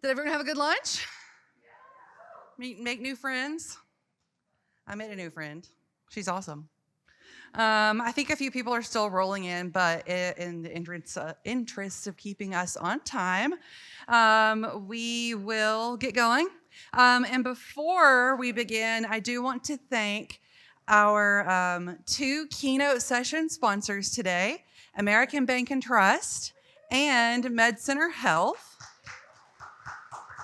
Did everyone have a good lunch? Make new friends? I made a new friend. She's awesome. I think a few people are still rolling in, but in the interest of keeping us on time, we will get going. And before we begin, I do want to thank our two keynote session sponsors today, American Bank and Trust and MedCenter Health.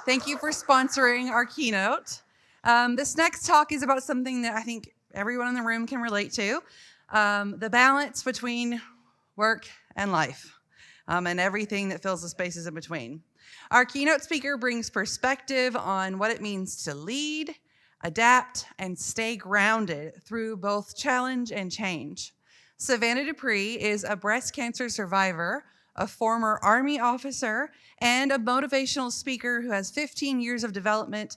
Thank you for sponsoring our keynote. This next talk is about something that I think everyone in the room can relate to, the balance between work and life, and everything that fills the spaces in between. Our keynote speaker brings perspective on what it means to lead, adapt, and stay grounded through both challenge and change. Savannah Dupree is a breast cancer survivor, a former Army officer, and a motivational speaker who has 15 years of development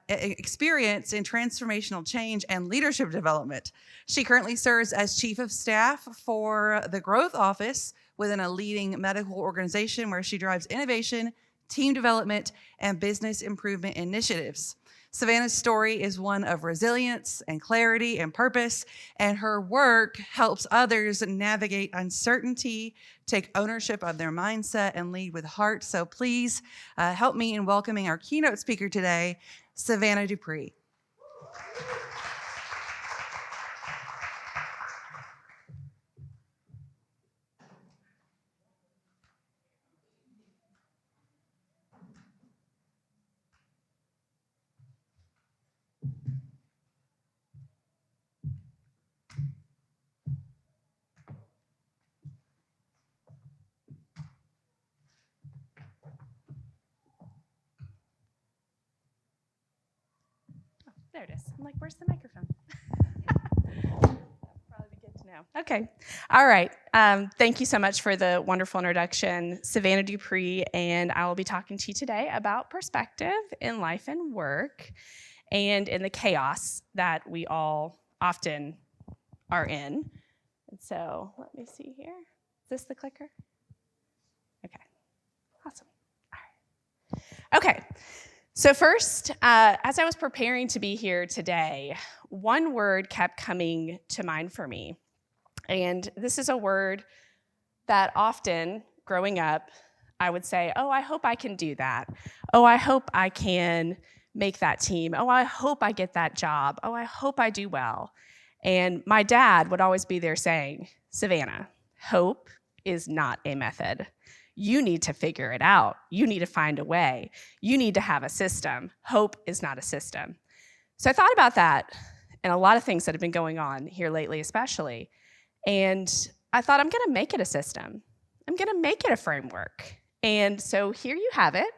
experience in transformational change and leadership development. She currently serves as Chief of Staff for the Growth Office within a leading medical organization where she drives innovation, team development, and business improvement initiatives. Savannah's story is one of resilience and clarity and purpose, and her work helps others navigate uncertainty, take ownership of their mindset, and lead with heart. So please help me in welcoming our keynote speaker today, Savannah Dupree. There it is. I'm like, where's the microphone? That'll probably be good to know. Okay. All right. Thank you so much for the wonderful introduction, Savannah Dupree, and I will be talking to you today about perspective in life and work and in the chaos that we all often are in. And so let me see here. Is this the clicker? Okay. Awesome. All right. Okay. So first, as I was preparing to be here today, one word kept coming to mind for me. And this is a word that often, growing up, I would say, oh, I hope I can do that. Oh, I hope I can make that team. Oh, I hope I get that job. Oh, I hope I do well. And my dad would always be there saying, Savannah, hope is not a method. You need to figure it out. You need to find a way. You need to have a system. Hope is not a system. So I thought about that and a lot of things that have been going on here lately, especially. And I thought, I'm going to make it a system. I'm going to make it a framework. And so here you have it.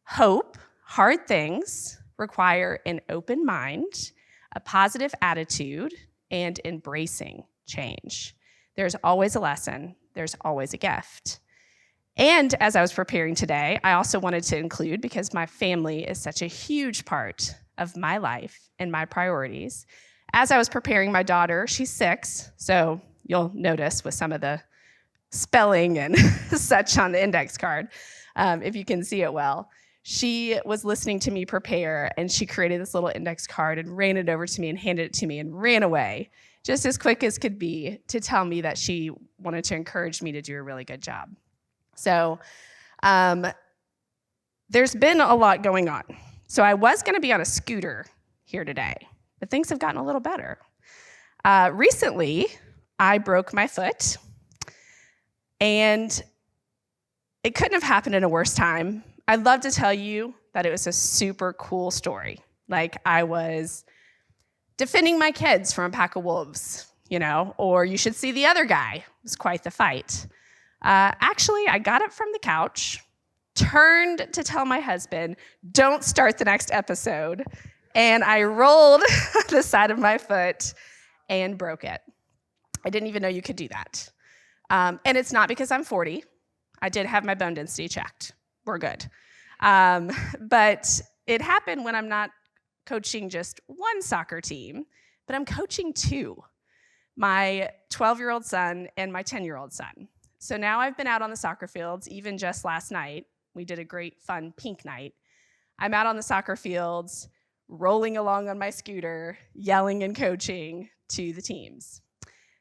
Hope, hard things require an open mind, a positive attitude, and embracing change. There's always a lesson. There's always a gift. And as I was preparing today, I also wanted to include, because my family is such a huge part of my life and my priorities, as I was preparing my daughter, she's 6, so you'll notice with some of the spelling and such on the index card, if you can see it well. She was listening to me prepare, and she created this little index card and ran it over to me and handed it to me and ran away, just as quick as could be, to tell me that she wanted to encourage me to do a really good job. So there's been a lot going on. So I was going to be on a scooter here today, but things have gotten a little better. Recently, I broke my foot, and it couldn't have happened in a worse time. I'd love to tell you that it was a super cool story. Like I was defending my kids from a pack of wolves, or you should see the other guy. It was quite the fight. Actually, I got up from the couch, turned to tell my husband, don't start the next episode, and I rolled the side of my foot and broke it. I didn't even know you could do that. And it's not because I'm 40. I did have my bone density checked. We're good. But it happened when I'm not coaching just one soccer team, but I'm coaching 2, my 12-year-old son and my 10-year-old son. So now I've been out on the soccer fields, even just last night, We did a great, fun pink night. I'm out on the soccer fields, rolling along on my scooter, yelling and coaching to the teams.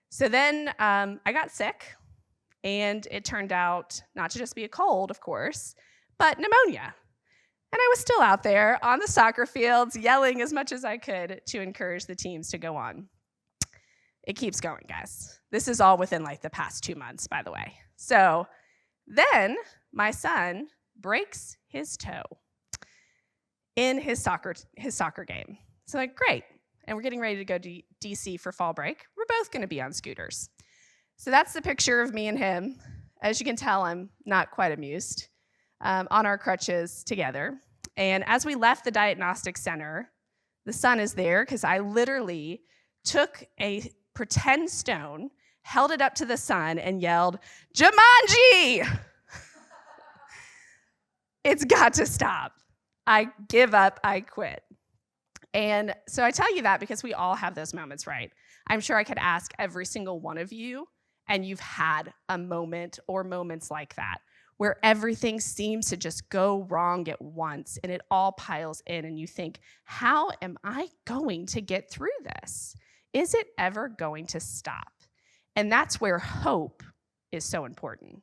So then I got sick, and it turned out not to just be a cold, of course, but pneumonia. And I was still out there on the soccer fields, yelling as much as I could to encourage the teams to go on. It keeps going, guys. This is all within like the past 2 months, by the way. So then my son breaks his toe in his soccer game. So like, great. And we're getting ready to go to DC for fall break. We're both going to be on scooters. So that's the picture of me and him. As you can tell, I'm not quite amused. On our crutches together. And as we left the diagnostic center, the sun is there because I literally took a pretend stone, held it up to the sun, and yelled, "Jumanji!" It's got to stop. I give up, I quit. And so I tell you that because we all have those moments, right? I'm sure I could ask every single one of you, and you've had a moment or moments like that, where everything seems to just go wrong at once and it all piles in and you think, how am I going to get through this? Is it ever going to stop? And that's where hope is so important,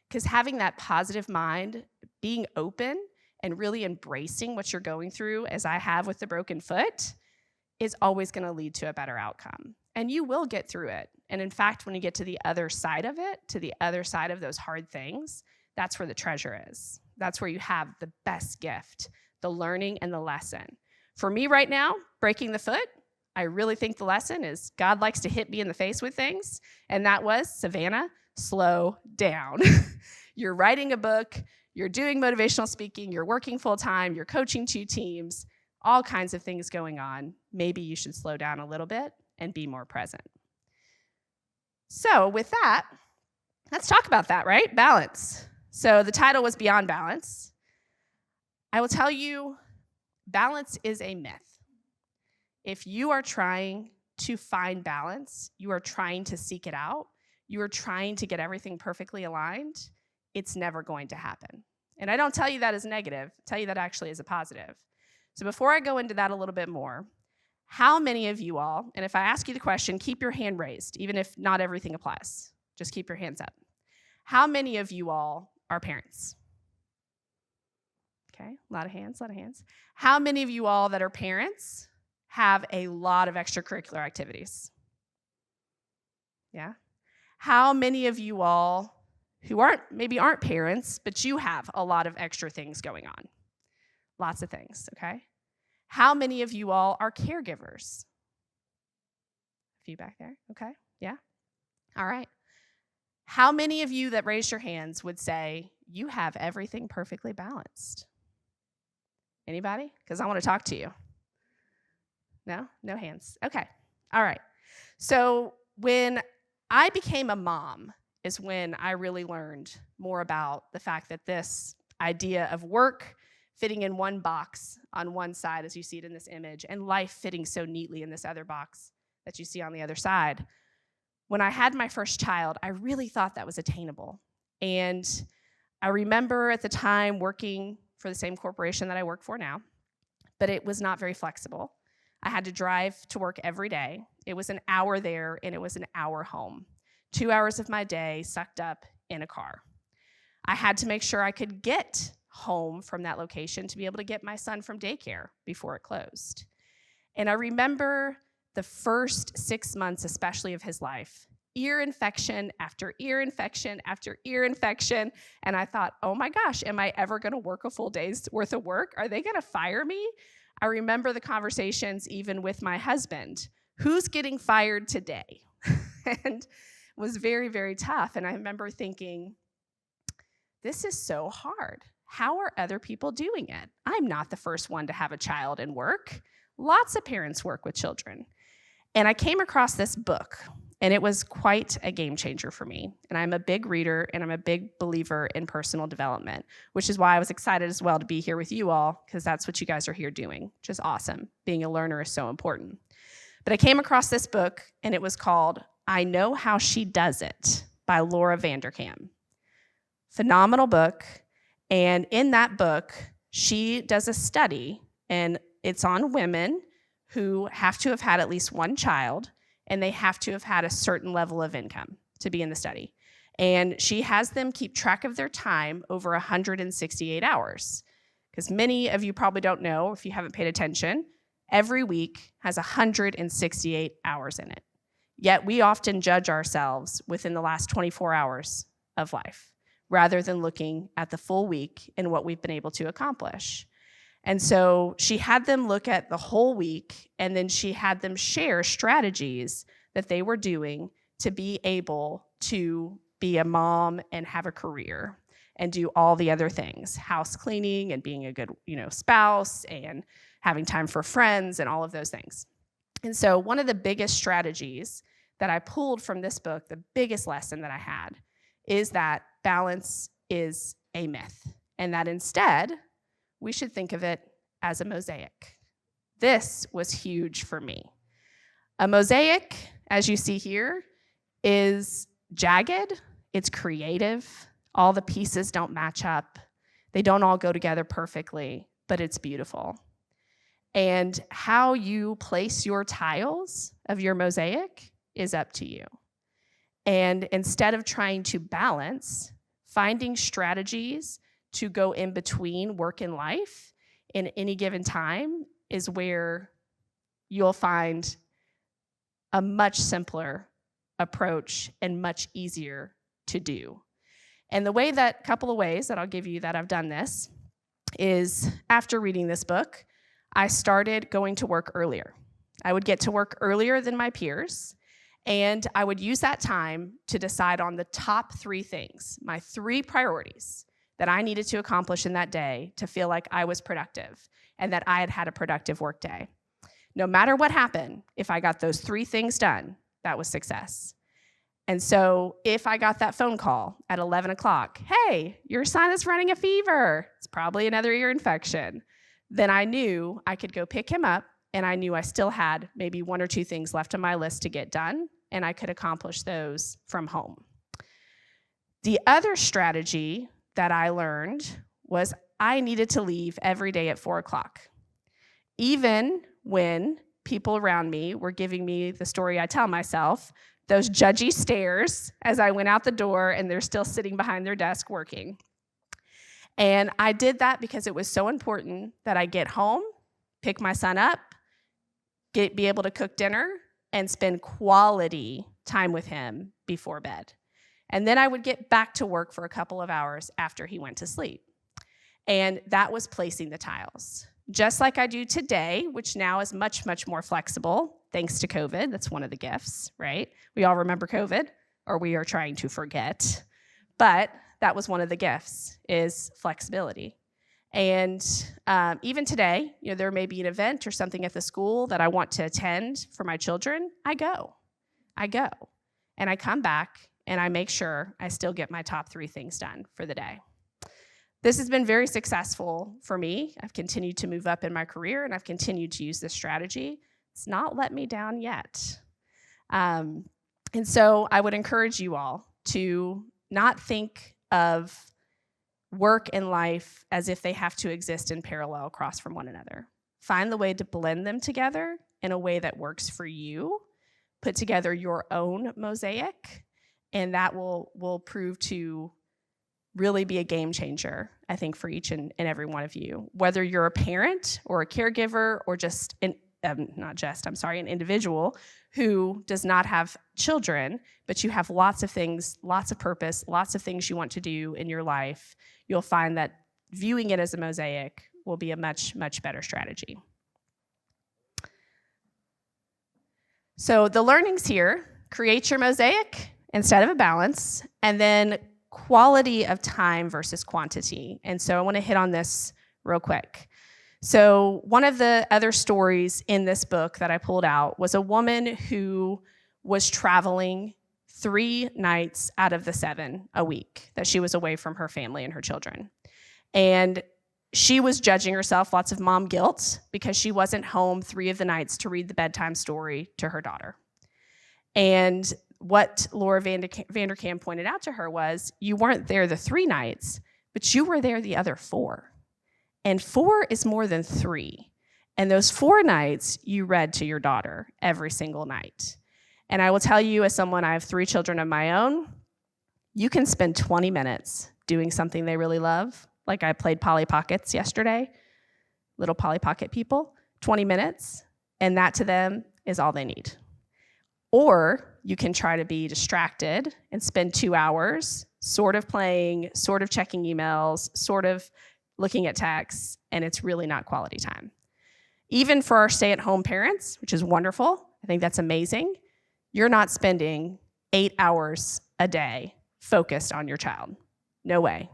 because having that positive mind, being open and really embracing what you're going through, as I have with the broken foot, is always going to lead to a better outcome. And you will get through it. And in fact, when you get to the other side of it, to the other side of those hard things, that's where the treasure is. That's where you have the best gift, the learning and the lesson. For me right now, breaking the foot, I really think the lesson is God likes to hit me in the face with things. And that was, Savannah, slow down. You're writing a book, you're doing motivational speaking, you're working full time, you're coaching 2 teams, all kinds of things going on. Maybe you should slow down a little bit and be more present. So with that, let's talk about that, right? Balance. So the title was Beyond Balance. I will tell you, balance is a myth. If you are trying to find balance, you are trying to seek it out, you are trying to get everything perfectly aligned, it's never going to happen. And I don't tell you that as negative, I tell you that actually as a positive. So before I go into that a little bit more, how many of you all, and if I ask you the question, keep your hand raised, even if not everything applies, just keep your hands up. How many of you all are parents? Okay, a lot of hands, a lot of hands. How many of you all that are parents have a lot of extracurricular activities? Yeah? How many of you all who aren't parents, but you have a lot of extra things going on? Lots of things, okay? How many of you all are caregivers? A few back there, okay, yeah? All right. How many of you that raised your hands would say, you have everything perfectly balanced? Anybody? Because I want to talk to you. No? No hands. Okay. All right. So when I became a mom is when I really learned more about the fact that this idea of work fitting in one box on one side, as you see it in this image, and life fitting so neatly in this other box that you see on the other side. When I had my first child, I really thought that was attainable. And I remember at the time working for the same corporation that I work for now, but it was not very flexible. I had to drive to work every day. It was an hour there, and it was an hour home. 2 hours of my day sucked up in a car. I had to make sure I could get home from that location to be able to get my son from daycare before it closed. And I remember the first 6 months, especially of his life, ear infection after ear infection after ear infection. And I thought, oh my gosh, am I ever going to work a full day's worth of work? Are they going to fire me? I remember the conversations even with my husband. Who's getting fired today? And it was very, very tough. And I remember thinking, this is so hard. How are other people doing it? I'm not the first one to have a child and work. Lots of parents work with children. And I came across this book, and it was quite a game changer for me. And I'm a big reader, and I'm a big believer in personal development, which is why I was excited as well to be here with you all, because that's what you guys are here doing, which is awesome. Being a learner is so important. But I came across this book, and it was called I Know How She Does It by Laura Vanderkam. Phenomenal book. And in that book, she does a study, and it's on women who have to have had at least one child, and they have to have had a certain level of income to be in the study. And she has them keep track of their time over 168 hours. Because many of you probably don't know, if you haven't paid attention, every week has 168 hours in it. Yet we often judge ourselves within the last 24 hours of life, rather than looking at the full week and what we've been able to accomplish. And so she had them look at the whole week, and then she had them share strategies that they were doing to be able to be a mom and have a career and do all the other things, house cleaning and being a good, spouse and having time for friends and all of those things. And so one of the biggest strategies that I pulled from this book, the biggest lesson that I had, is that balance is a myth, and that instead, we should think of it as a mosaic. This was huge for me. A mosaic, as you see here, is jagged, it's creative, all the pieces don't match up, they don't all go together perfectly, but it's beautiful. And how you place your tiles of your mosaic is up to you. And instead of trying to balance, finding strategies to go in between work and life in any given time is where you'll find a much simpler approach and much easier to do. And couple of ways that I'll give you that I've done this is, after reading this book, I started going to work earlier. I would get to work earlier than my peers, and I would use that time to decide on the top 3 things, my 3 priorities that I needed to accomplish in that day to feel like I was productive and that I had had a productive work day. No matter what happened, if I got those 3 things done, that was success. And so if I got that phone call at 11 o'clock, hey, your son is running a fever, it's probably another ear infection, then I knew I could go pick him up, and I knew I still had maybe 1 or 2 things left on my list to get done, and I could accomplish those from home. The other strategy that I learned was I needed to leave every day at 4 o'clock. Even when people around me were giving me the story I tell myself, those judgy stares as I went out the door and they're still sitting behind their desk working. And I did that because it was so important that I get home, pick my son up, be able to cook dinner, and spend quality time with him before bed. And then I would get back to work for a couple of hours after he went to sleep. And that was placing the tiles. Just like I do today, which now is much, much more flexible, thanks to COVID. That's one of the gifts, right? We all remember COVID, or we are trying to forget. But that was one of the gifts, is flexibility. And even today, there may be an event or something at the school that I want to attend for my children. I go. And I come back, and I make sure I still get my top 3 things done for the day. This has been very successful for me. I've continued to move up in my career, and I've continued to use this strategy. It's not let me down yet. And so I would encourage you all to not think of work and life as if they have to exist in parallel across from one another. Find the way to blend them together in a way that works for you. Put together your own mosaic, and that will prove to really be a game changer, I think, for each and every one of you. Whether you're a parent or a caregiver or just an individual who does not have children, but you have lots of things, lots of purpose, lots of things you want to do in your life, you'll find that viewing it as a mosaic will be a much, much better strategy. So the learnings here: create your mosaic instead of a balance, and then quality of time versus quantity. And so I want to hit on this real quick. So one of the other stories in this book that I pulled out was a woman who was traveling 3 nights out of the 7 a week that she was away from her family and her children. And she was judging herself, lots of mom guilt, because she wasn't home 3 of the nights to read the bedtime story to her daughter. And what Laura Vanderkam pointed out to her was, you weren't there the 3 nights, but you were there the other 4. And 4 is more than 3. And those 4 nights you read to your daughter every single night. And I will tell you, as someone, I have 3 children of my own, you can spend 20 minutes doing something they really love. Like I played Polly Pockets yesterday, little Polly Pocket people, 20 minutes, and that to them is all they need. Or you can try to be distracted and spend 2 hours sort of playing, sort of checking emails, sort of looking at texts, and it's really not quality time. Even for our stay-at-home parents, which is wonderful, I think that's amazing, you're not spending 8 hours a day focused on your child. No way.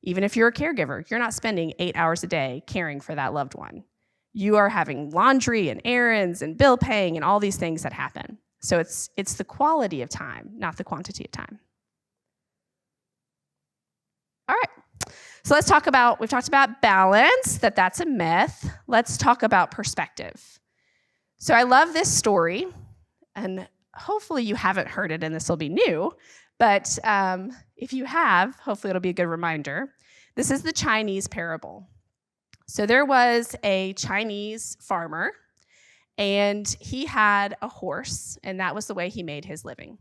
Even if you're a caregiver, you're not spending 8 hours a day caring for that loved one. You are having laundry and errands and bill paying and all these things that happen. So it's the quality of time, not the quantity of time. All right. So we've talked about balance, that's a myth. Let's talk about perspective. So I love this story, and hopefully you haven't heard it and this will be new, but if you have, hopefully it'll be a good reminder. This is the Chinese parable. So there was a Chinese farmer, and he had a horse, and that was the way he made his living.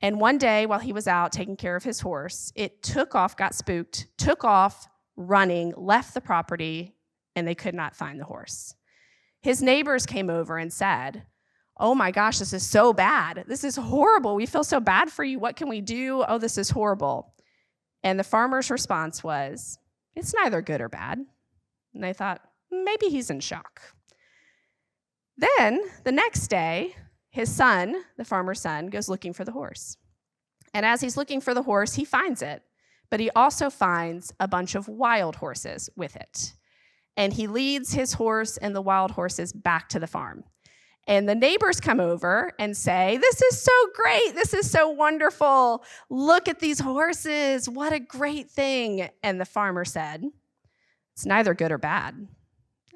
And one day, while he was out taking care of his horse, it got spooked, took off running, left the property, and they could not find the horse. His neighbors came over and said, "Oh my gosh, this is so bad. This is horrible. We feel so bad for you. What can we do? Oh, this is horrible." And the farmer's response was, "It's neither good or bad." And they thought, maybe he's in shock. Then, the next day, his son, the farmer's son, goes looking for the horse. And as he's looking for the horse, he finds it, but he also finds a bunch of wild horses with it. And he leads his horse and the wild horses back to the farm. And the neighbors come over and say, "This is so great. This is so wonderful. Look at these horses. What a great thing." And the farmer said, "It's neither good or bad."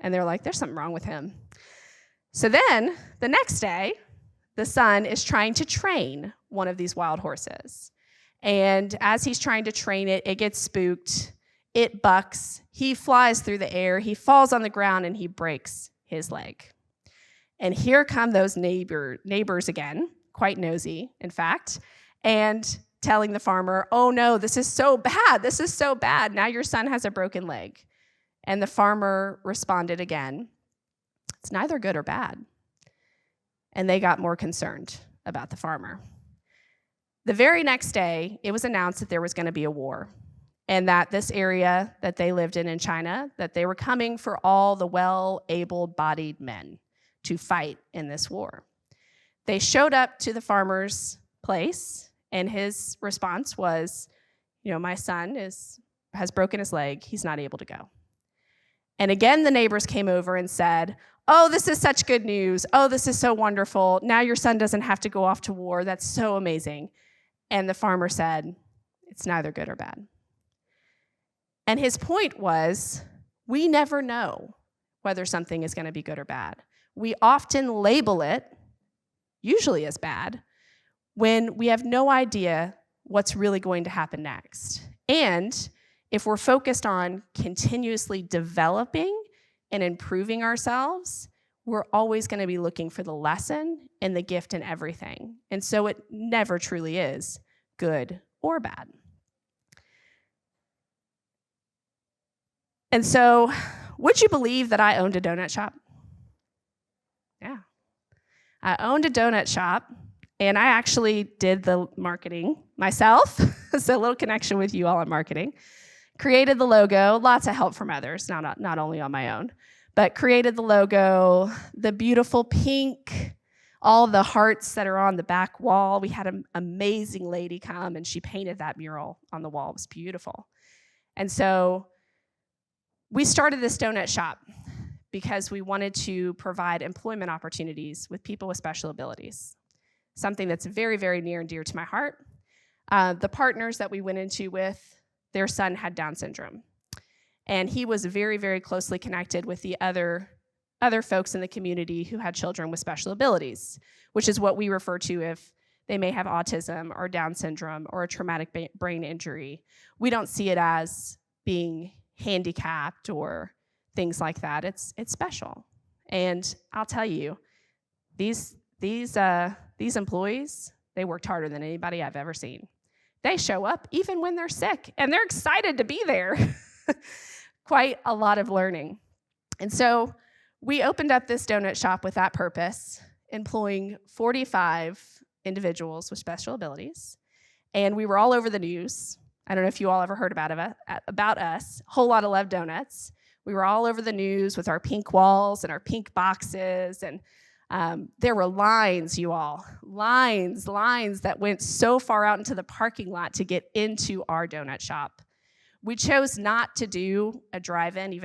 And they're like, "There's something wrong with him." So then, the next day, the son is trying to train one of these wild horses. And as he's trying to train it, it gets spooked, it bucks, he flies through the air, he falls on the ground, and he breaks his leg. And here come those neighbors again, quite nosy, in fact, and telling the farmer, "Oh no, this is so bad, this is so bad. Now your son has a broken leg." And the farmer responded again, "It's neither good or bad." And they got more concerned about the farmer. The very next day, it was announced that there was going to be a war, and that this area that they lived in China, that they were coming for all the well-able-bodied men to fight in this war. They showed up to the farmer's place, and his response was, "My son has broken his leg. He's not able to go." And again, the neighbors came over and said, "Oh, this is such good news. Oh, this is so wonderful. Now your son doesn't have to go off to war. That's so amazing." And the farmer said, "It's neither good or bad." And his point was, we never know whether something is going to be good or bad. We often label it, usually as bad, when we have no idea what's really going to happen next. And if we're focused on continuously developing and improving ourselves, we're always going to be looking for the lesson and the gift in everything. And so it never truly is good or bad. And so, would you believe that I owned a donut shop? Yeah. I owned a donut shop, and I actually did the marketing myself. So a little connection with you all on marketing. Created the logo, lots of help from others, not only on my own, but created the logo, the beautiful pink, all the hearts that are on the back wall. We had an amazing lady come, and she painted that mural on the wall. It was beautiful. And so we started this donut shop because we wanted to provide employment opportunities with people with special abilities, something that's very, very near and dear to my heart. The partners that we went into with, their son had Down syndrome. And he was very, very closely connected with the other folks in the community who had children with special abilities, which is what we refer to if they may have autism or Down syndrome or a traumatic brain injury. We don't see it as being handicapped or things like that. It's special. And I'll tell you, these employees, they worked harder than anybody I've ever seen. They show up even when they're sick, and they're excited to be there. Quite a lot of learning. And so we opened up this donut shop with that purpose, employing 45 individuals with special abilities. And we were all over the news. I don't know if you all ever heard about us. Whole lot of love donuts. We were all over the news with our pink walls and our pink boxes. And there were lines, you all. Lines that went so far out into the parking lot to get into our donut shop. We chose not to do a drive-in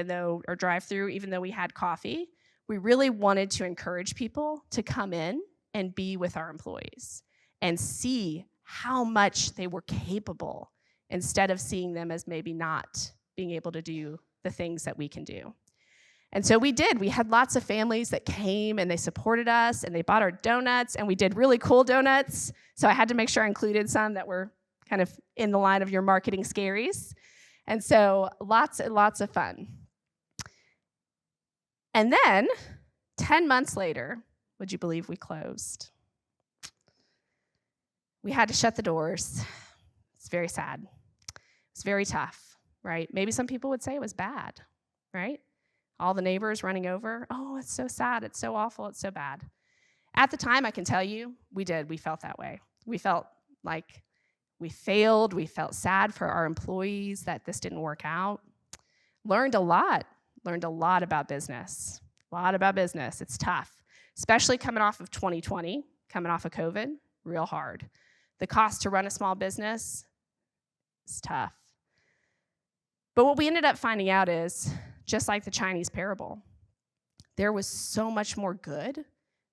or drive-through, even though we had coffee. We really wanted to encourage people to come in and be with our employees and see how much they were capable instead of seeing them as maybe not being able to do the things that we can do. And so we did. We had lots of families that came and they supported us and they bought our donuts, and we did really cool donuts. So I had to make sure I included some that were kind of in the line of your marketing Scaries. And so lots and lots of fun. And then 10 months later, would you believe we closed? We had to shut the doors. It's very sad. It's very tough, right? Maybe some people would say it was bad, right? All the neighbors running over. Oh, it's so sad. It's so awful. It's so bad. At the time, I can tell you, we did. We felt that way. We felt like we failed. We felt sad for our employees that this didn't work out. Learned a lot about business. It's tough, especially coming off of 2020, coming off of COVID, real hard. The cost to run a small business is tough. But what we ended up finding out is, just like the Chinese parable, there was so much more good,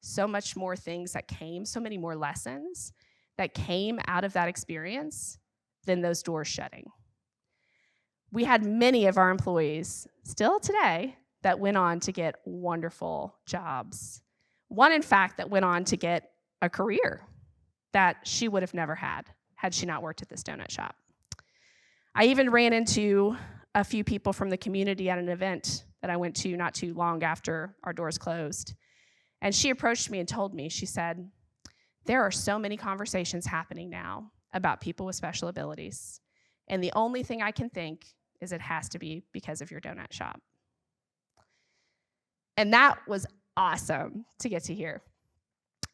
so much more things that came, so many more lessons that came out of that experience than those doors shutting. We had many of our employees, still today, that went on to get wonderful jobs. One, in fact, that went on to get a career that she would have never had she not worked at this donut shop. I even ran into a few people from the community at an event that I went to not too long after our doors closed. And she approached me and told me, she said, there are so many conversations happening now about people with special abilities. And the only thing I can think is it has to be because of your donut shop. And that was awesome to get to hear.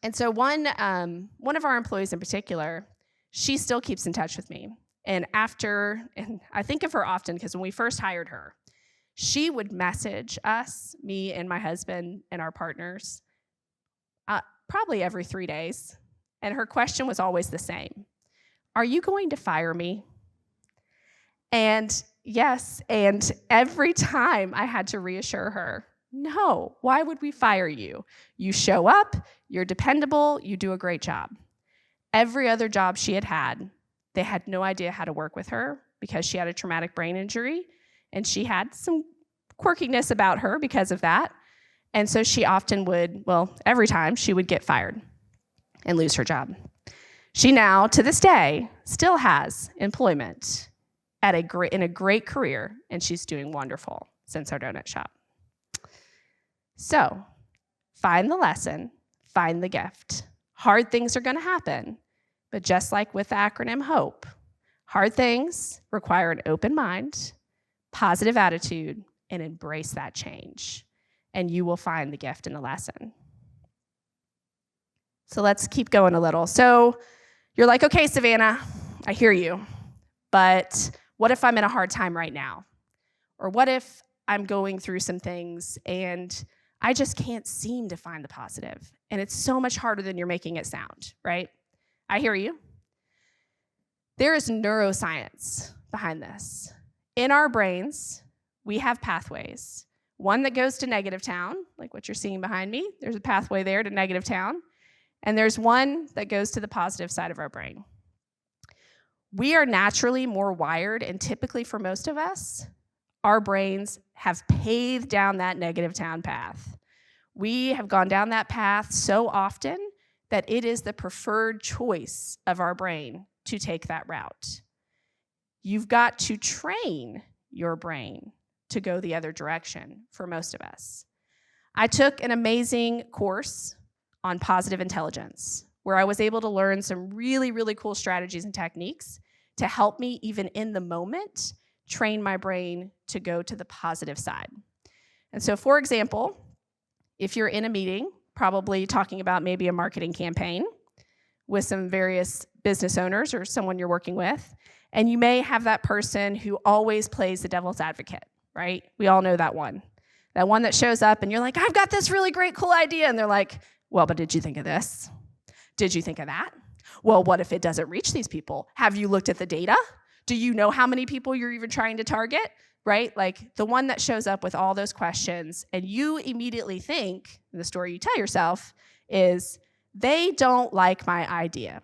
And so one of our employees in particular, she still keeps in touch with me. And I think of her often because when we first hired her, she would message us, me and my husband and our partners, probably every 3 days. And her question was always the same. Are you going to fire me? And yes, and every time I had to reassure her, no, why would we fire you? You show up, you're dependable, you do a great job. Every other job she had, they had no idea how to work with her because she had a traumatic brain injury, and she had some quirkiness about her because of that. And so she often every time she would get fired and lose her job. She now, to this day, still has employment in a great career, and she's doing wonderful since our donut shop. So, find the lesson, find the gift. Hard things are going to happen, but just like with the acronym HOPE, hard things require an open mind, positive attitude, and embrace that change, and you will find the gift in the lesson. So let's keep going a little. So you're like, okay, Savannah, I hear you, but what if I'm in a hard time right now? Or what if I'm going through some things and I just can't seem to find the positive, and it's so much harder than you're making it sound, right? I hear you. There is neuroscience behind this. In our brains, we have pathways. One that goes to negative town, like what you're seeing behind me. There's a pathway there to negative town. And there's one that goes to the positive side of our brain. We are naturally more wired, and typically for most of us, our brains have paved down that negative town path. We have gone down that path so often that it is the preferred choice of our brain to take that route. You've got to train your brain to go the other direction for most of us. I took an amazing course on positive intelligence where I was able to learn some really, really cool strategies and techniques to help me, even in the moment, train my brain to go to the positive side. And so, for example, if you're in a meeting, probably talking about maybe a marketing campaign with some various business owners or someone you're working with, and you may have that person who always plays the devil's advocate, right? We all know that one. That one that shows up and you're like, I've got this really great, cool idea. And they're like, well, but did you think of this? Did you think of that? Well, what if it doesn't reach these people? Have you looked at the data? Do you know how many people you're even trying to target? Right? Like the one that shows up with all those questions and you immediately think, the story you tell yourself is, they don't like my idea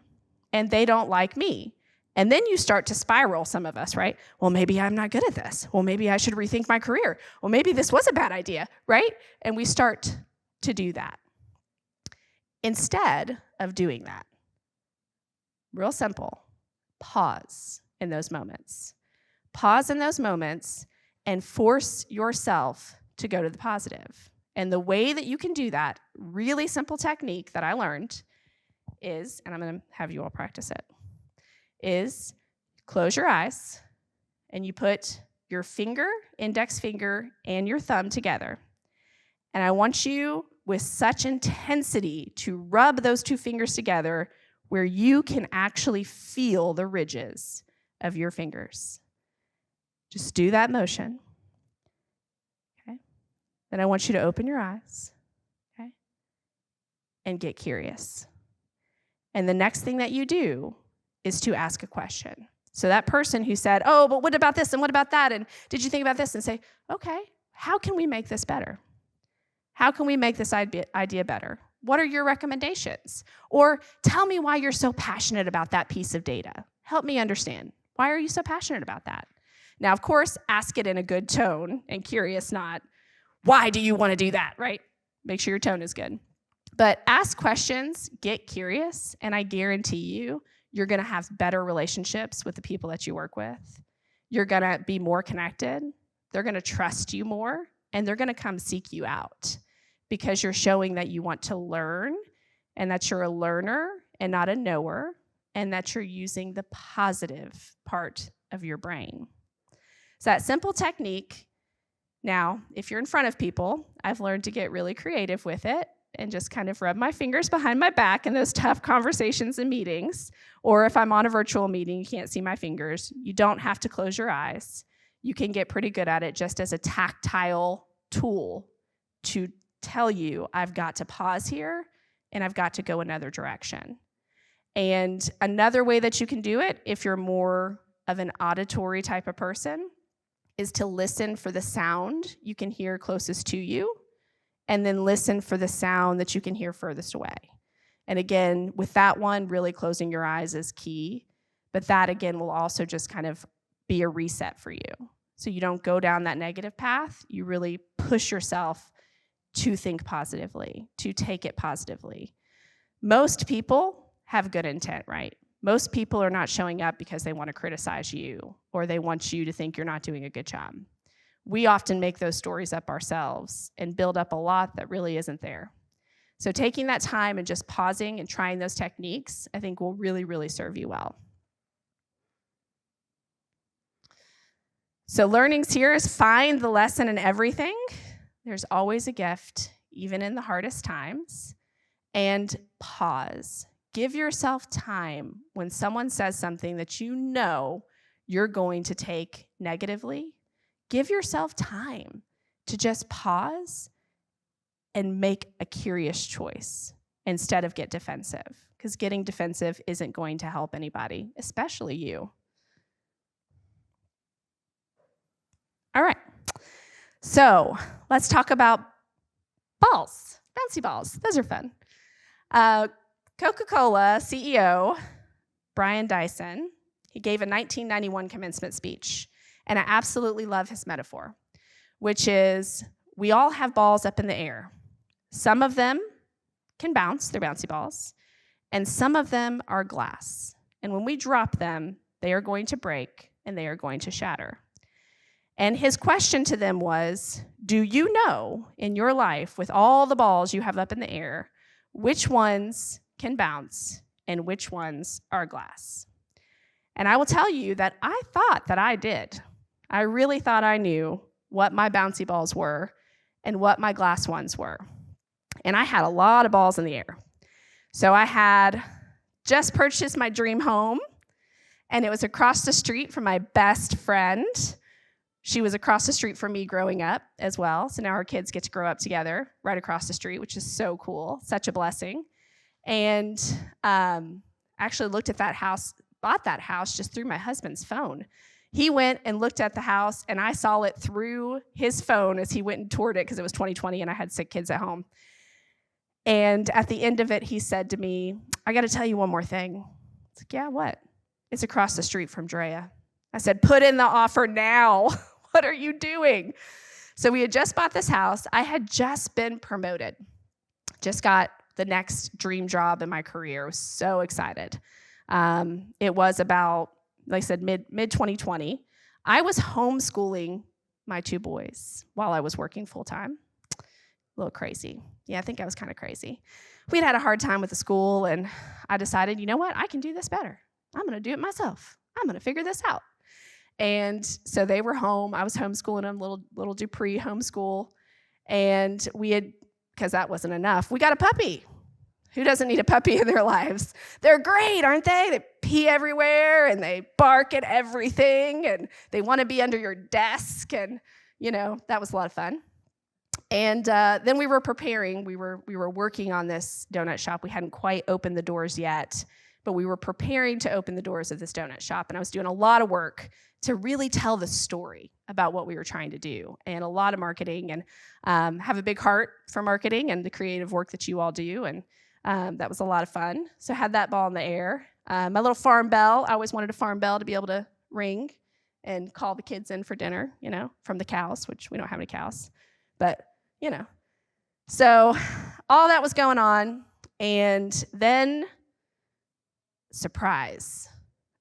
and they don't like me. And then you start to spiral, some of us, right? Well, maybe I'm not good at this. Well, maybe I should rethink my career. Well, maybe this was a bad idea, right? And we start to do that. Instead of doing that, real simple, pause in those moments. Pause in those moments and force yourself to go to the positive. And the way that you can do that, really simple technique that I learned is, and I'm going to have you all practice it, is close your eyes and you put your finger, index finger, and your thumb together. And I want you, with such intensity, to rub those two fingers together where you can actually feel the ridges of your fingers. Just do that motion. Okay? Then I want you to open your eyes, okay? And get curious. And the next thing that you do is to ask a question. So that person who said, oh, but what about this and what about that? And did you think about this? And say, okay, how can we make this better? How can we make this idea better? What are your recommendations? Or tell me why you're so passionate about that piece of data. Help me understand. Why are you so passionate about that? Now, of course, ask it in a good tone and curious, not, why do you want to do that, right? Make sure your tone is good. But ask questions, get curious, and I guarantee you, you're going to have better relationships with the people that you work with. You're going to be more connected. They're going to trust you more, and they're going to come seek you out because you're showing that you want to learn and that you're a learner and not a knower, and that you're using the positive part of your brain. So that simple technique. Now, if you're in front of people, I've learned to get really creative with it and just kind of rub my fingers behind my back in those tough conversations and meetings. Or if I'm on a virtual meeting, you can't see my fingers. You don't have to close your eyes. You can get pretty good at it just as a tactile tool to tell you, I've got to pause here and I've got to go another direction. And another way that you can do it, if you're more of an auditory type of person, is to listen for the sound you can hear closest to you, and then listen for the sound that you can hear furthest away. And again, with that one, really closing your eyes is key, but that again will also just kind of be a reset for you. So you don't go down that negative path, you really push yourself to think positively, to take it positively. Most people have good intent, right? Most people are not showing up because they want to criticize you or they want you to think you're not doing a good job. We often make those stories up ourselves and build up a lot that really isn't there. So taking that time and just pausing and trying those techniques, I think will really, really serve you well. So learnings here is find the lesson in everything. There's always a gift, even in the hardest times. And pause. Give yourself time when someone says something that you know you're going to take negatively. Give yourself time to just pause and make a curious choice instead of get defensive, because getting defensive isn't going to help anybody, especially you. All right, so let's talk about balls, bouncy balls. Those are fun. Coca-Cola CEO, Brian Dyson, he gave a 1991 commencement speech, and I absolutely love his metaphor, which is we all have balls up in the air. Some of them can bounce, they're bouncy balls. and some of them are glass. And when we drop them, they are going to break and they are going to shatter. And his question to them was, do you know in your life, with all the balls you have up in the air, which ones can bounce and which ones are glass? And I will tell you that I thought that I did. I really thought I knew what my bouncy balls were and what my glass ones were. And I had a lot of balls in the air. So I had just purchased my dream home, and it was across the street from my best friend. She was across the street from me growing up as well. So now our kids get to grow up together right across the street, which is so cool, such a blessing. And actually looked at that house, bought that house just through my husband's phone. He went and looked at the house, and I saw it through his phone as he went and toured it because it was 2020 and I had sick kids at home. And at the end of it, he said to me, I got to tell you one more thing. It's like, yeah, what? It's across the street from Drea. I said, put in the offer now. What are you doing? So we had just bought this house. I had just been promoted. Just got the next dream job in my career. I was so excited. It was about, like I said, mid 2020. I was homeschooling my 2 boys while I was working full time. A little crazy. Yeah, I think I was kind of crazy. We'd had a hard time with the school, and I decided, you know what? I can do this better. I'm going to do it myself. I'm going to figure this out. And so they were home. I was homeschooling them, little Dupree homeschool. And we had, because that wasn't enough, we got a puppy. Who doesn't need a puppy in their lives? They're great, aren't they? They pee everywhere, and they bark at everything, and they want to be under your desk. And, that was a lot of fun. And then we were preparing. We were working on this donut shop. We hadn't quite opened the doors yet, but we were preparing to open the doors of this donut shop. And I was doing a lot of work to really tell the story about what we were trying to do, and a lot of marketing, and have a big heart for marketing and the creative work that you all do. And that was a lot of fun. So I had that ball in the air. My little farm bell, I always wanted a farm bell to be able to ring and call the kids in for dinner, from the cows, which we don't have any cows. But, So all that was going on. And then, surprise.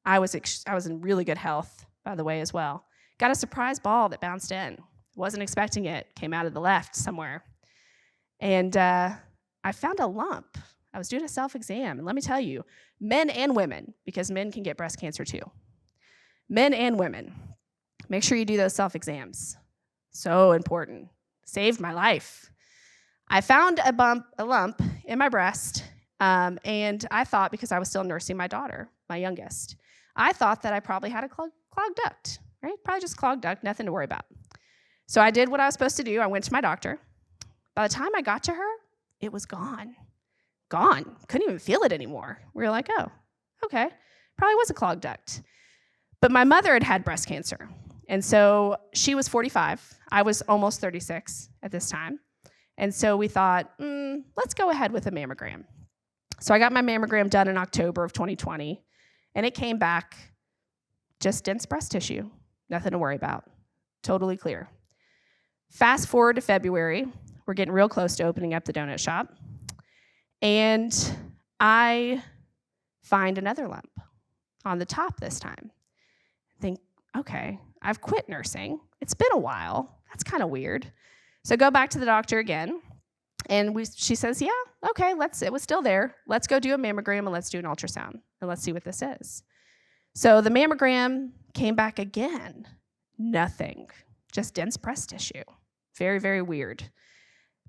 I was in really good health, by the way, as well. Got a surprise ball that bounced in. Wasn't expecting it. Came out of the left somewhere. And I found a lump. I was doing a self-exam, and let me tell you, men and women, because men can get breast cancer too. Men and women, make sure you do those self-exams. So important. Saved my life. I found a lump in my breast, and I thought, because I was still nursing my daughter, my youngest, I thought that I probably had a clogged duct, right? Probably just clogged duct, nothing to worry about. So I did what I was supposed to do. I went to my doctor. By the time I got to her, it was gone. Gone. Couldn't even feel it anymore. We were like, oh, okay. Probably was a clogged duct. But my mother had had breast cancer. And so she was 45. I was almost 36 at this time. And so we thought, let's go ahead with a mammogram. So I got my mammogram done in October of 2020. And it came back just dense breast tissue. Nothing to worry about. Totally clear. Fast forward to February. We're getting real close to opening up the donut shop. And I find another lump on the top this time. Think, okay, I've quit nursing. It's been a while. That's kind of weird. So go back to the doctor again. And she says, yeah, okay, it was still there. Let's go do a mammogram and let's do an ultrasound. And let's see what this is. So the mammogram came back again. Nothing. Just dense breast tissue. Very, very weird.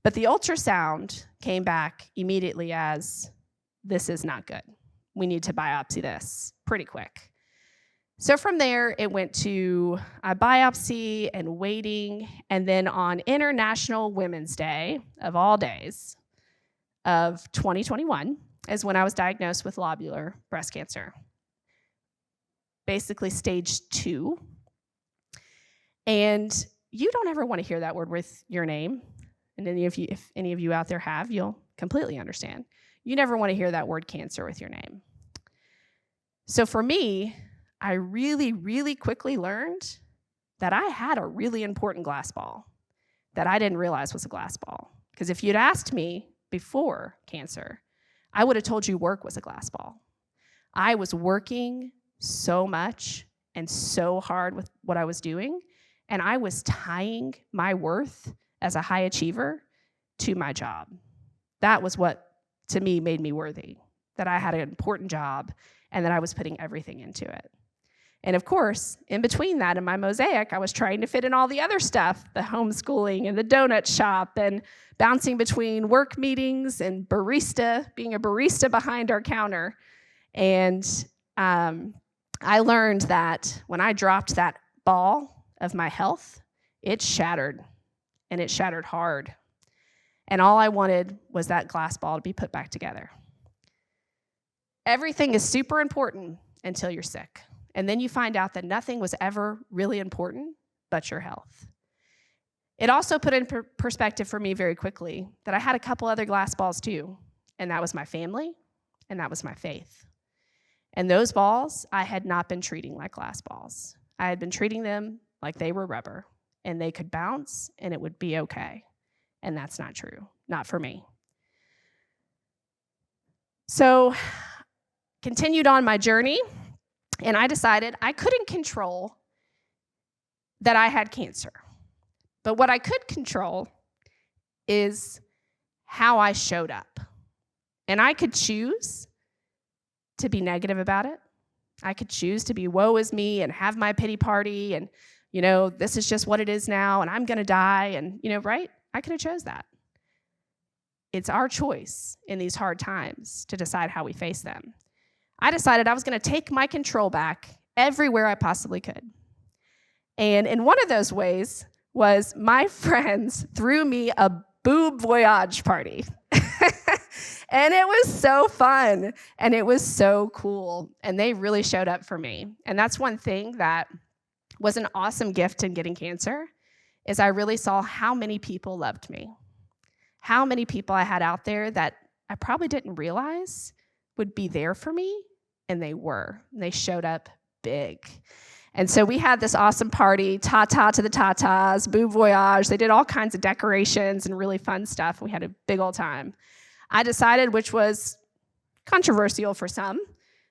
But the ultrasound came back immediately as, this is not good. We need to biopsy this pretty quick. So from there, it went to a biopsy and waiting. And then on International Women's Day, of all days, of 2021, is when I was diagnosed with lobular breast cancer. Basically stage 2. And you don't ever want to hear that word with your name. And if any of you out there have, you'll completely understand. You never want to hear that word cancer with your name. So for me, I really, really quickly learned that I had a really important glass ball that I didn't realize was a glass ball. Because if you'd asked me before cancer, I would have told you work was a glass ball. I was working so much and so hard with what I was doing, and I was tying my worth as a high achiever to my job. That was what, to me, made me worthy, that I had an important job and that I was putting everything into it. And of course, in between that and my mosaic, I was trying to fit in all the other stuff, the homeschooling and the donut shop and bouncing between work meetings and being a barista behind our counter. And I learned that when I dropped that ball of my health, it shattered, and it shattered hard. And all I wanted was that glass ball to be put back together. Everything is super important until you're sick. And then you find out that nothing was ever really important but your health. It also put in perspective for me very quickly that I had a couple other glass balls too, and that was my family, and that was my faith. And those balls, I had not been treating like glass balls. I had been treating them like they were rubber, and they could bounce, and it would be okay. And that's not true, not for me. So, continued on my journey, and I decided I couldn't control that I had cancer. But what I could control is how I showed up. And I could choose to be negative about it. I could choose to be woe is me and have my pity party and, this is just what it is now and I'm going to die and, right? I could have chose that. It's our choice in these hard times to decide how we face them. I decided I was going to take my control back everywhere I possibly could. And in one of those ways was my friends threw me a boob voyage party. And it was so fun, and it was so cool, and they really showed up for me. And that's one thing that was an awesome gift in getting cancer, is I really saw how many people loved me, how many people I had out there that I probably didn't realize would be there for me, and they were. And they showed up big. And so we had this awesome party, ta-ta to the tatas, boob voyage. They did all kinds of decorations and really fun stuff. We had a big old time. I decided, which was controversial for some,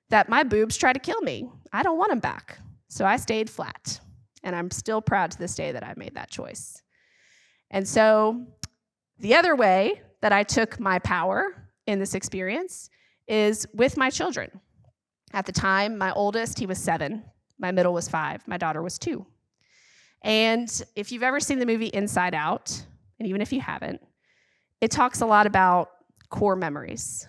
that my boobs try to kill me. I don't want them back. So I stayed flat. And I'm still proud to this day that I made that choice. And so the other way that I took my power in this experience is with my children. At the time, my oldest, he was 7. My middle was 5. My daughter was 2. And if you've ever seen the movie Inside Out, and even if you haven't, it talks a lot about core memories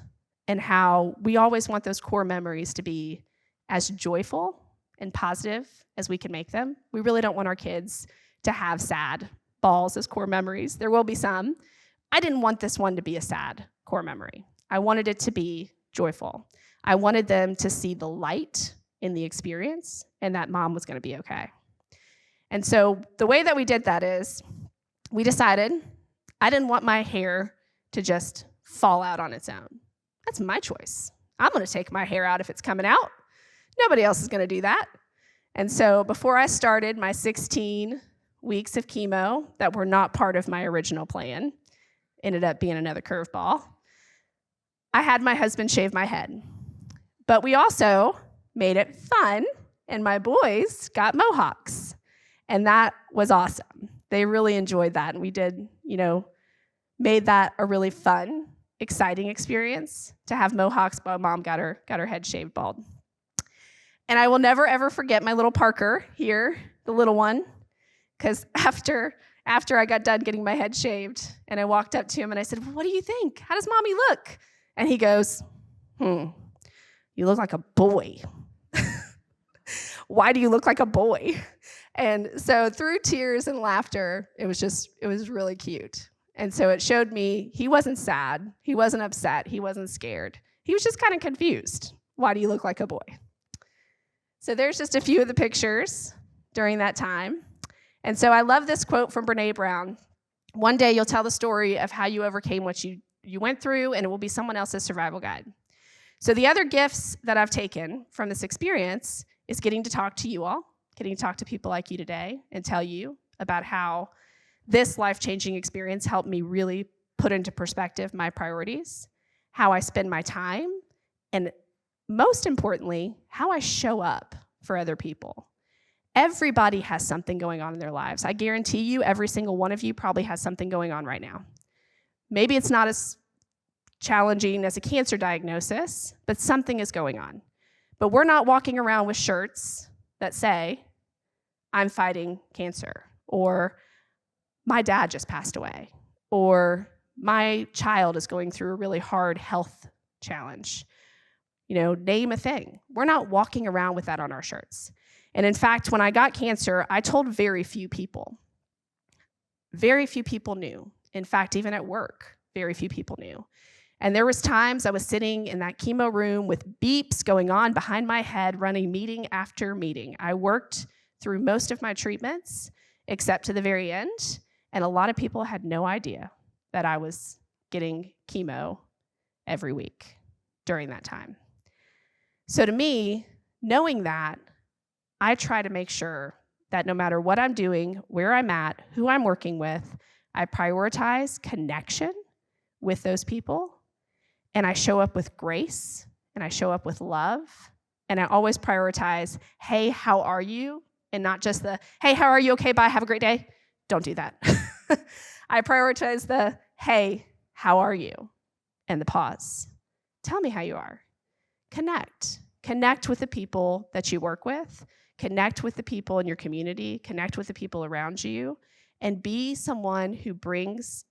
and how we always want those core memories to be as joyful and positive as we can make them. We really don't want our kids to have sad balls as core memories. There will be some. I didn't want this one to be a sad core memory. I wanted it to be joyful. I wanted them to see the light in the experience and that mom was going to be okay. And so the way that we did that is we decided I didn't want my hair to just fall out on its own. That's my choice. I'm going to take my hair out if it's coming out. Nobody else is going to do that. And so before I started my 16 weeks of chemo that were not part of my original plan, ended up being another curveball, I had my husband shave my head. But we also made it fun, and my boys got mohawks. And that was awesome. They really enjoyed that. And we did, made that a really fun, exciting experience to have mohawks, but mom got her head shaved bald. And I will never, ever forget my little Parker here, the little one, because after I got done getting my head shaved, and I walked up to him and I said, "What do you think? How does mommy look?" And he goes, "You look like a boy." "Why do you look like a boy?" And so through tears and laughter, it was really cute. And so it showed me he wasn't sad, he wasn't upset, he wasn't scared. He was just kind of confused. Why do you look like a boy? So there's just a few of the pictures during that time. And so I love this quote from Brene Brown. One day you'll tell the story of how you overcame what you went through, and it will be someone else's survival guide. So the other gifts that I've taken from this experience is getting to talk to you all, getting to talk to people like you today and tell you about how this life-changing experience helped me really put into perspective my priorities, how I spend my time, and most importantly, how I show up for other people. Everybody has something going on in their lives. I guarantee you, every single one of you probably has something going on right now. Maybe it's not as challenging as a cancer diagnosis, but something is going on. But we're not walking around with shirts that say, I'm fighting cancer, or my dad just passed away, or my child is going through a really hard health challenge. Name a thing. We're not walking around with that on our shirts. And in fact, when I got cancer, I told very few people. Very few people knew. In fact, even at work, very few people knew. And there was times I was sitting in that chemo room with beeps going on behind my head, running meeting after meeting. I worked through most of my treatments, except to the very end, and a lot of people had no idea that I was getting chemo every week during that time. So to me, knowing that, I try to make sure that no matter what I'm doing, where I'm at, who I'm working with, I prioritize connection with those people, and I show up with grace, and I show up with love, and I always prioritize, hey, how are you? And not just the, hey, how are you? Okay, bye, have a great day. Don't do that. I prioritize the, hey, how are you? And the pause. Tell me how you are. Connect. Connect with the people that you work with. Connect with the people in your community. Connect with the people around you. And be someone who brings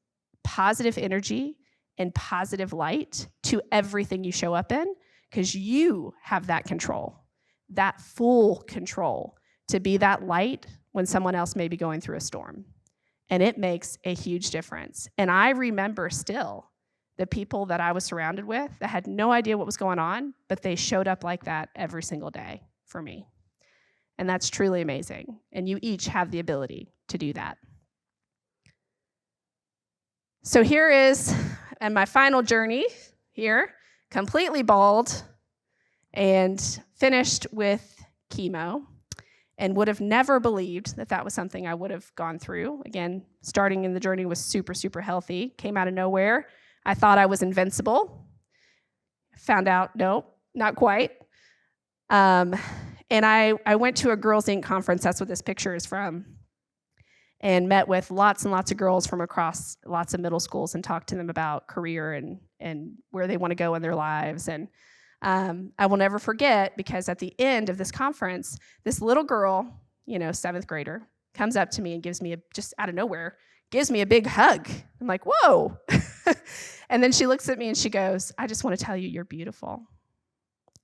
positive energy and positive light to everything you show up in, because you have that control, that full control to be that light when someone else may be going through a storm. And it makes a huge difference. And I remember still the people that I was surrounded with that had no idea what was going on, but they showed up like that every single day for me. And that's truly amazing. And you each have the ability to do that. So here is, and my final journey here, completely bald and finished with chemo, and would have never believed that that was something I would have gone through. Again, starting in the journey was super, super healthy, came out of nowhere. I thought I was invincible. Found out, no, not quite. And I went to a Girls Inc. conference, that's what this picture is from, and met with lots and lots of girls from across lots of middle schools and talked to them about career and where they want to go in their lives. And I will never forget, because at the end of this conference, this little girl, 7th grader, comes up to me and gives me, just out of nowhere, gives me a big hug. I'm like, whoa. And then she looks at me and she goes, I just want to tell you you're beautiful.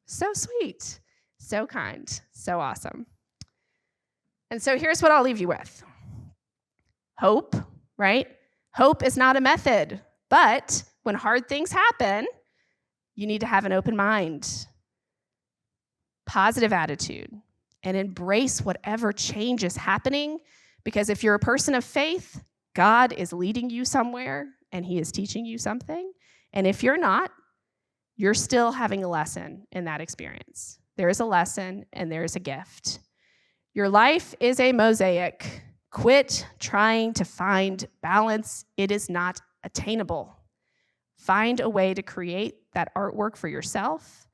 So sweet, so kind, so awesome. And so here's what I'll leave you with. Hope, right? Hope is not a method, but when hard things happen, you need to have an open mind, positive attitude, and embrace whatever change is happening, because if you're a person of faith, God is leading you somewhere and he is teaching you something. And if you're not, you're still having a lesson in that experience. There is a lesson and there is a gift. Your life is a mosaic. Quit trying to find balance. It is not attainable. Find a way to create that artwork for yourself.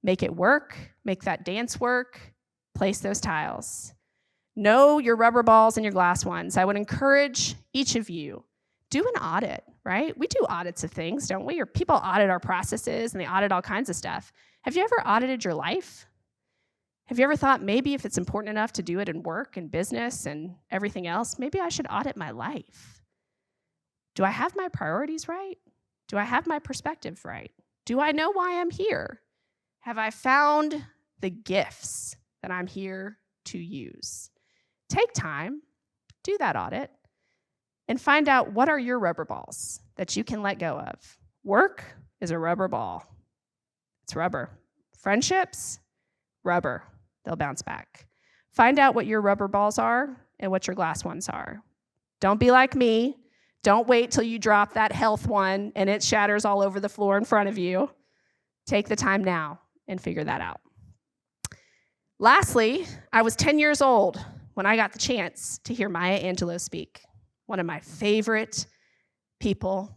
Make it work. Make that dance work. Place those tiles. Know your rubber balls and your glass ones. I would encourage each of you, do an audit, right? We do audits of things, don't we? Or people audit our processes and they audit all kinds of stuff. Have you ever audited your life? Have you ever thought maybe if it's important enough to do it in work and business and everything else, maybe I should audit my life? Do I have my priorities right? Do I have my perspective right? Do I know why I'm here? Have I found the gifts that I'm here to use? Take time, do that audit, and find out what are your rubber balls that you can let go of. Work is a rubber ball. It's rubber. Friendships, rubber. They'll bounce back. Find out what your rubber balls are and what your glass ones are. Don't be like me. Don't wait till you drop that health one and it shatters all over the floor in front of you. Take the time now and figure that out. Lastly, I was 10 years old when I got the chance to hear Maya Angelou speak. One of my favorite people,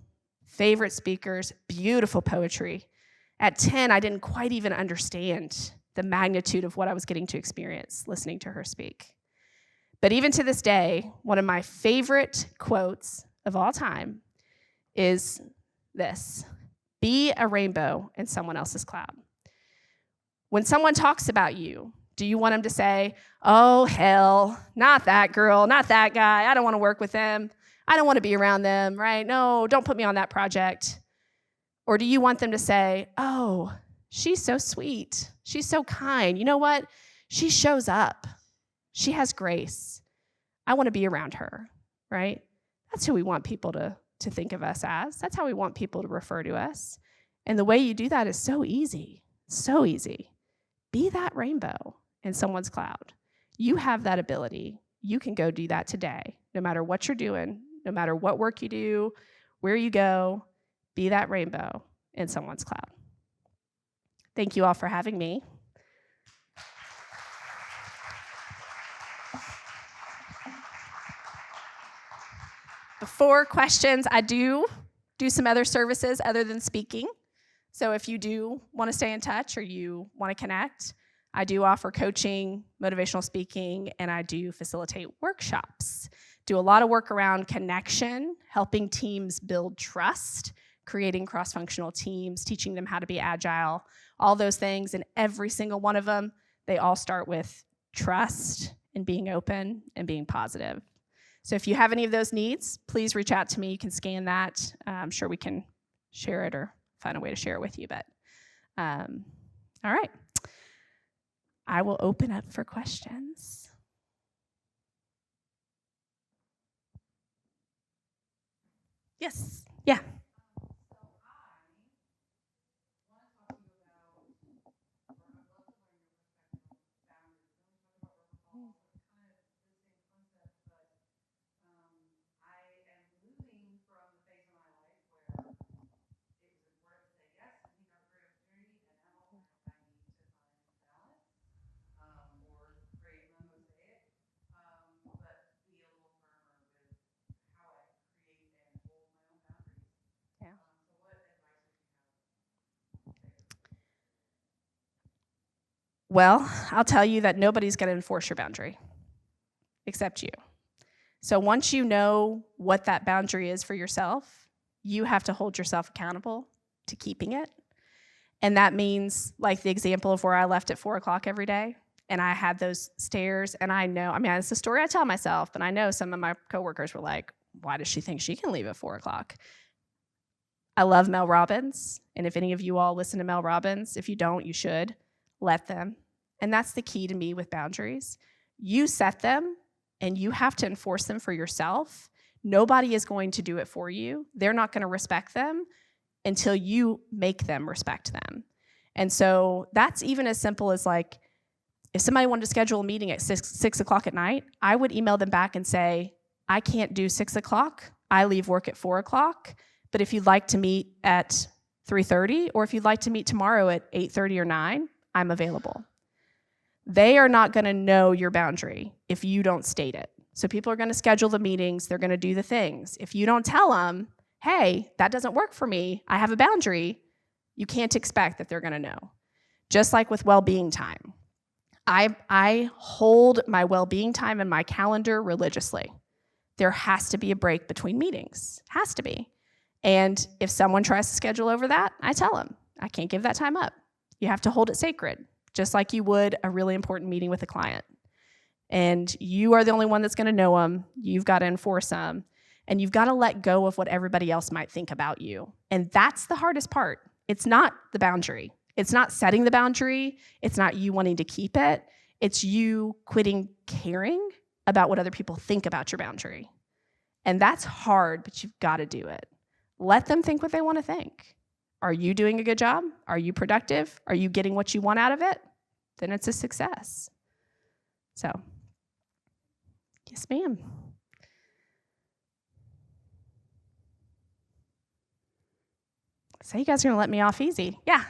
favorite speakers, beautiful poetry. At 10, I didn't quite even understand the magnitude of what I was getting to experience listening to her speak. But even to this day, one of my favorite quotes of all time is this: be a rainbow in someone else's cloud. When someone talks about you, do you want them to say, oh, hell, not that girl, not that guy, I don't want to work with them, I don't want to be around them, right? No, don't put me on that project. Or do you want them to say, oh, she's so sweet, she's so kind, you know what? She shows up, she has grace, I want to be around her, right? That's who we want people to think of us as. That's how we want people to refer to us. And the way you do that is so easy, so easy. Be that rainbow in someone's cloud. You have that ability. You can go do that today, no matter what you're doing, no matter what work you do, where you go, be that rainbow in someone's cloud. Thank you all for having me. Before questions, I do some other services other than speaking. So if you do want to stay in touch or you want to connect, I do offer coaching, motivational speaking, and I do facilitate workshops. Do a lot of work around connection, helping teams build trust, creating cross-functional teams, teaching them how to be agile, all those things. And every single one of them, they all start with trust and being open and being positive. So if you have any of those needs, please reach out to me. You can scan that. I'm sure we can share it or find a way to share it with you. But all right. I will open up for questions. Yes. Yeah. Well, I'll tell you that nobody's going to enforce your boundary except you. So once you know what that boundary is for yourself, you have to hold yourself accountable to keeping it. And that means, like the example of where I left at 4 o'clock every day, and I had those stairs, and I know, it's a story I tell myself, but I know some of my coworkers were like, why does she think she can leave at 4 o'clock? I love Mel Robbins, and if any of you all listen to Mel Robbins, if you don't, you should. Let them. And that's the key to me with boundaries. You set them, and you have to enforce them for yourself. Nobody is going to do it for you. They're not going to respect them until you make them respect them. And so that's even as simple as, like, if somebody wanted to schedule a meeting at 6 o'clock at night, I would email them back and say, I can't do 6 o'clock. I leave work at 4 o'clock. But if you'd like to meet at 3:30, or if you'd like to meet tomorrow at 8:30 or 9, I'm available. They are not going to know your boundary if you don't state it. So people are going to schedule the meetings. They're going to do the things. If you don't tell them, hey, that doesn't work for me, I have a boundary, you can't expect that they're going to know. Just like with well-being time. I hold my well-being time in my calendar religiously. There has to be a break between meetings. Has to be. And if someone tries to schedule over that, I tell them, I can't give that time up. You have to hold it sacred, just like you would a really important meeting with a client. And you are the only one that's going to know them. You've got to enforce them. And you've got to let go of what everybody else might think about you. And that's the hardest part. It's not the boundary. It's not setting the boundary. It's not you wanting to keep it. It's you quitting caring about what other people think about your boundary. And that's hard, but you've got to do it. Let them think what they want to think. Are you doing a good job? Are you productive? Are you getting what you want out of it? Then it's a success. So, yes, ma'am. So you guys are going to let me off easy. Yeah.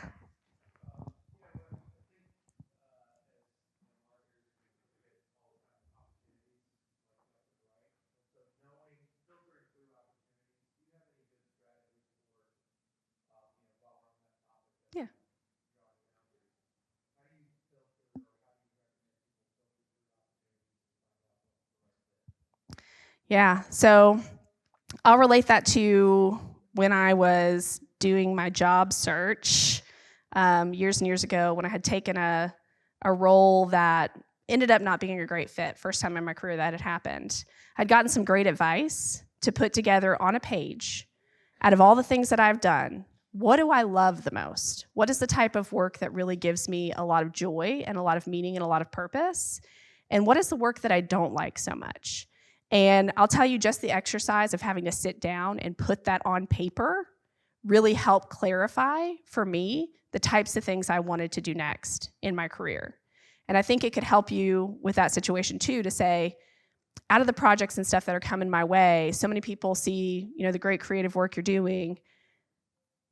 Yeah, so I'll relate that to when I was doing my job search years and years ago when I had taken a role that ended up not being a great fit. First time in my career that had happened. I'd gotten some great advice to put together on a page out of all the things that I've done. What do I love the most? What is the type of work that really gives me a lot of joy and a lot of meaning and a lot of purpose? And what is the work that I don't like so much? And I'll tell you, just the exercise of having to sit down and put that on paper really helped clarify for me the types of things I wanted to do next in my career. And I think it could help you with that situation too, to say, out of the projects and stuff that are coming my way, so many people see, the great creative work you're doing.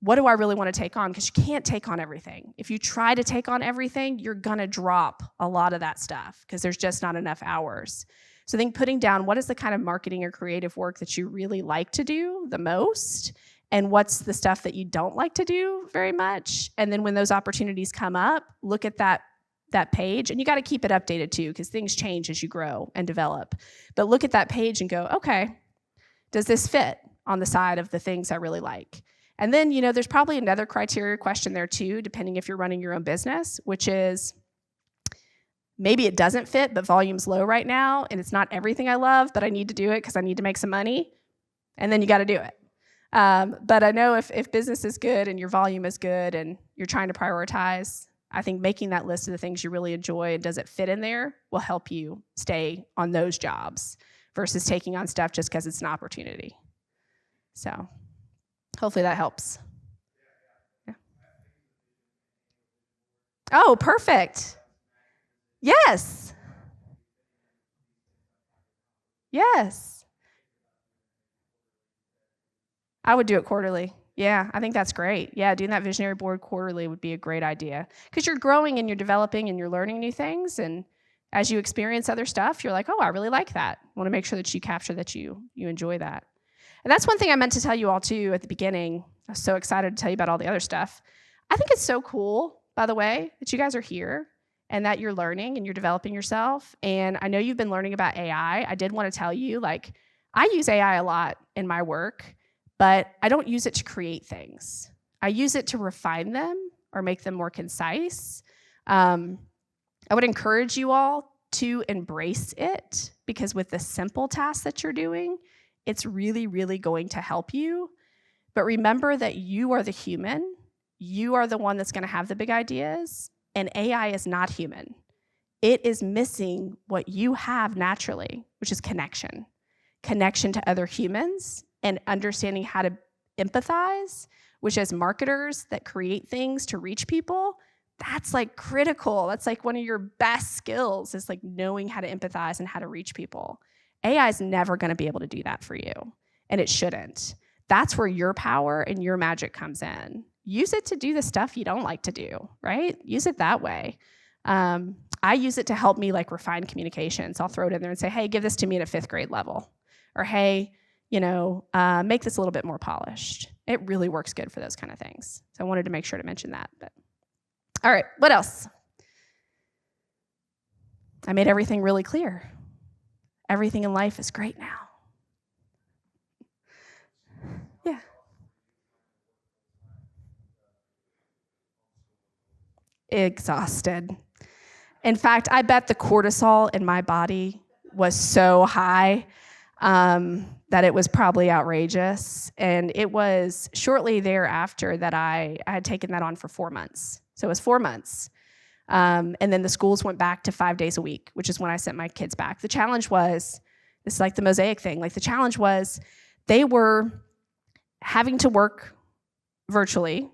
What do I really want to take on? Because you can't take on everything. If you try to take on everything, you're gonna drop a lot of that stuff because there's just not enough hours. So I think putting down what is the kind of marketing or creative work that you really like to do the most, and what's the stuff that you don't like to do very much. And then when those opportunities come up, look at that page, and you got to keep it updated too, because things change as you grow and develop. But look at that page and go, okay, does this fit on the side of the things I really like? And then, there's probably another criteria question there too, depending if you're running your own business, which is maybe it doesn't fit, but volume's low right now, and it's not everything I love, but I need to do it because I need to make some money, and then you got to do it. But I know if business is good and your volume is good and you're trying to prioritize, I think making that list of the things you really enjoy and does it fit in there will help you stay on those jobs versus taking on stuff just because it's an opportunity. So hopefully that helps. Yeah. Oh, perfect. Yes. Yes. I would do it quarterly. Yeah, I think that's great. Yeah, doing that visionary board quarterly would be a great idea because you're growing and you're developing and you're learning new things. And as you experience other stuff, you're like, oh, I really like that. I want to make sure that you capture that you enjoy that. And that's one thing I meant to tell you all too at the beginning. I was so excited to tell you about all the other stuff. I think it's so cool, by the way, that you guys are here and that you're learning and you're developing yourself. And I know you've been learning about AI. I did want to tell you, I use AI a lot in my work, but I don't use it to create things. I use it to refine them or make them more concise. I would encourage you all to embrace it because with the simple tasks that you're doing, it's really, really going to help you. But remember that you are the human. You are the one that's going to have the big ideas, and AI is not human. It is missing what you have naturally, which is connection to other humans and understanding how to empathize, which as marketers that create things to reach people, that's critical. That's one of your best skills is knowing how to empathize and how to reach people. AI is never going to be able to do that for you, and it shouldn't. That's where your power and your magic comes in. Use it to do the stuff you don't like to do, right? Use it that way. I use it to help me refine communications. I'll throw it in there and say, hey, give this to me at a 5th grade level. Or hey, make this a little bit more polished. It really works good for those kind of things. So I wanted to make sure to mention that. But all right, what else? I made everything really clear. Everything in life is great now. Yeah. Exhausted. In fact, I bet the cortisol in my body was so high that it was probably outrageous. And it was shortly thereafter that I had taken that on for 4 months. So it was 4 months. And then the schools went back to 5 days a week, which is when I sent my kids back. The challenge was, it's like the mosaic thing, the challenge was they were having to work virtually.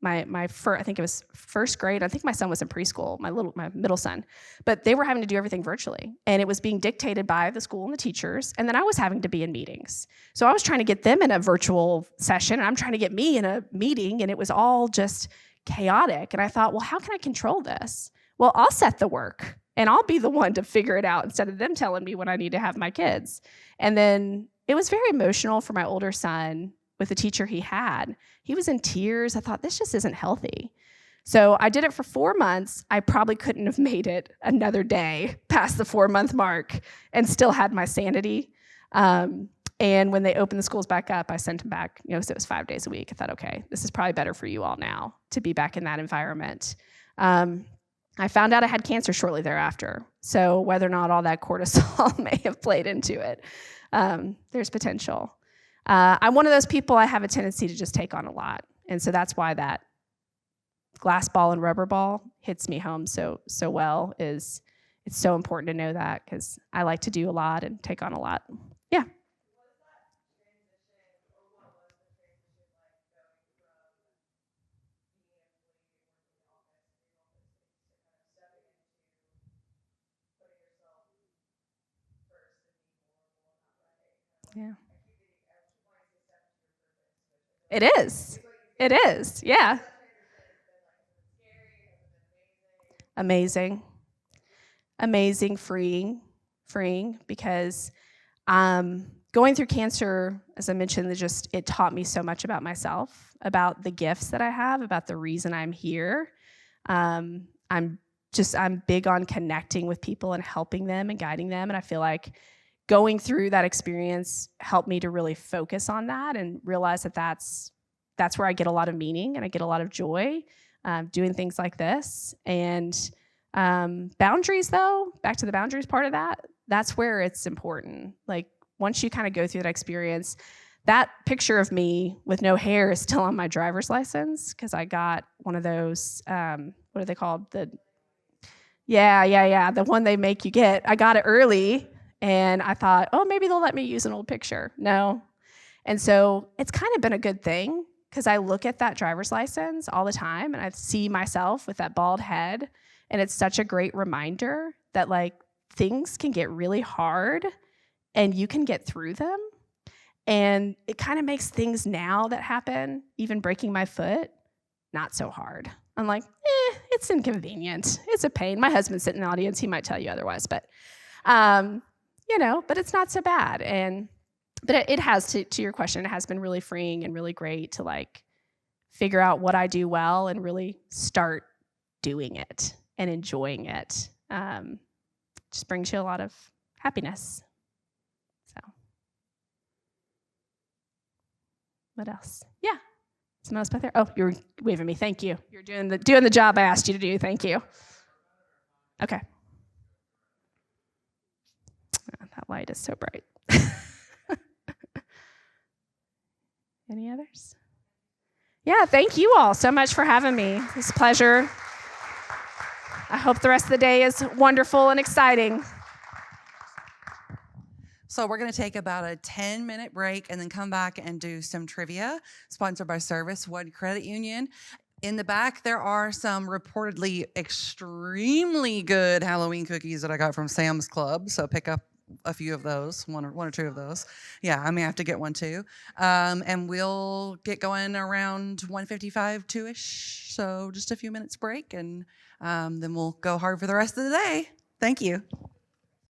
I think it was 1st grade. I think my son was in preschool, my middle son. But they were having to do everything virtually. And it was being dictated by the school and the teachers. And then I was having to be in meetings. So I was trying to get them in a virtual session, and I'm trying to get me in a meeting, and it was all just chaotic. And I thought, well, how can I control this? Well, I'll set the work, and I'll be the one to figure it out instead of them telling me when I need to have my kids. And then it was very emotional for my older son with the teacher he had. He was in tears. I thought, this just isn't healthy. So I did it for 4 months. I probably couldn't have made it another day past the 4-month mark and still had my sanity. And when they opened the schools back up, I sent them back, so it was 5 days a week. I thought, okay, this is probably better for you all now to be back in that environment. I found out I had cancer shortly thereafter. So whether or not all that cortisol may have played into it, there's potential. I'm one of those people, I have a tendency to just take on a lot. And so that's why that glass ball and rubber ball hits me home so well. It's so important to know that, because I like to do a lot and take on a lot. Yeah. Yeah. It is. It is. Yeah. Amazing. Amazing, freeing, because going through cancer, as I mentioned, it taught me so much about myself, about the gifts that I have, about the reason I'm here. I'm big on connecting with people and helping them and guiding them, and I feel like going through that experience helped me to really focus on that and realize that that's where I get a lot of meaning and I get a lot of joy doing things like this. And boundaries, though, back to the boundaries part of that's where it's important. Like, once you kind of go through that experience, that picture of me with no hair is still on my driver's license, because I got one of those, what are they called? The one they make you get. I got it early, and I thought, oh, maybe they'll let me use an old picture. No. And so it's kind of been a good thing, because I look at that driver's license all the time, and I see myself with that bald head, and it's such a great reminder that, like, things can get really hard, and you can get through them. And it kind of makes things now that happen, even breaking my foot, not so hard. I'm like, it's inconvenient. It's a pain. My husband's sitting in the audience. He might tell you otherwise, but, but it's not so bad. But it has, to your question, it has been really freeing and really great to, like, figure out what I do well and really start doing it and enjoying it. Just brings you a lot of happiness. So, what else? Yeah. Someone else back there? Oh, you're waving me. Thank you. You're doing the job I asked you to do. Thank you. Okay. Oh, that light is so bright. Any others? Yeah, thank you all so much for having me. It's a pleasure. I hope the rest of the day is wonderful and exciting. So we're going to take about a 10-minute break and then come back and do some trivia, sponsored by Service One Credit Union. In the back, there are some reportedly extremely good Halloween cookies that I got from Sam's Club. So pick up a few of those, one or two of those. Yeah, I may have to get one too. And we'll get going around 1:55, 2-ish. So just a few minutes break, and then we'll go hard for the rest of the day. Thank you.